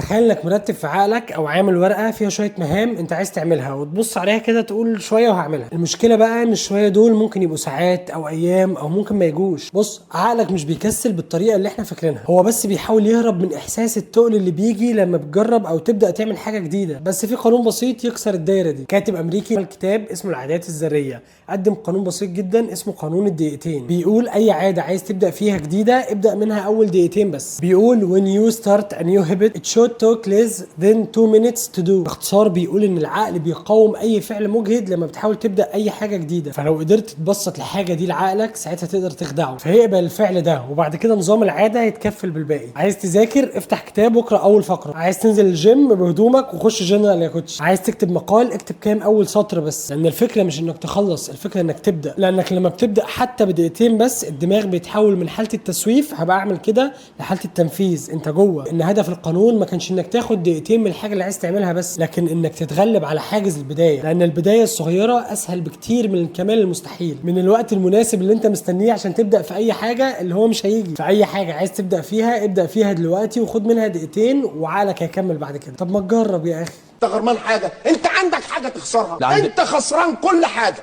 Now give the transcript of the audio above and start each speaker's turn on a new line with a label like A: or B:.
A: تخيل انك مرتب في عقلك او عامل ورقه فيها شويه مهام انت عايز تعملها وتبص عليها كده تقول شويه وهعملها. المشكله بقى ان الشويه دول ممكن يبقوا ساعات او ايام او ممكن ما يجوش. بص، عقلك مش بيكسل بالطريقه اللي احنا فاكرينها، هو بس بيحاول يهرب من احساس التقل اللي بيجي لما بتجرب او تبدا تعمل حاجه جديده. بس في قانون بسيط يكسر الدايره دي. كاتب امريكي عمل كتاب اسمه العادات الذريه، قدم قانون بسيط جدا اسمه قانون الدقيقتين. بيقول اي عاده عايز تبدا فيها جديده ابدا منها اول دقيقتين بس. بيقول when you start a new habit it should take less than 2 minutes to do. باختصار بيقول ان العقل بيقاوم اي فعل مجهد لما بتحاول تبدا اي حاجه جديده، فلو قدرت تبسط الحاجه دي لعقلك ساعتها تقدر تخدعه فيقبل الفعل ده، وبعد كده نظام العاده هيتكفل بالباقي. عايز تذاكر افتح كتاب واقرا اول فقره، عايز تنزل الجيم بهدومك وخش جنرال يا كوتش، عايز تكتب مقال اكتب كام اول سطر بس. لان الفكره مش انك تخلص، الفكره انك تبدا. لانك لما بتبدا حتى بدقيقتين بس الدماغ بيتحول من حاله التسويف هبقى اعمل كده لحاله التنفيذ. انت جوه. ان هدف القانون ما كانش انك تاخد دقيقتين من الحاجه اللي عايز تعملها بس، لكن انك تتغلب على حاجز البدايه. لان البدايه الصغيره اسهل بكتير من الكمال المستحيل، من الوقت المناسب اللي انت مستنيه عشان تبدا في اي حاجه اللي هو مش هيجي. في اي حاجه عايز تبدا فيها ابدا فيها دلوقتي وخد منها دقيقتين وعقلك هيكمل بعد كده. طب ما تجرب يا اخي.
B: انت غرمان حاجه؟ انت عندك حاجه تخسرها؟ انت خسران كل حاجه.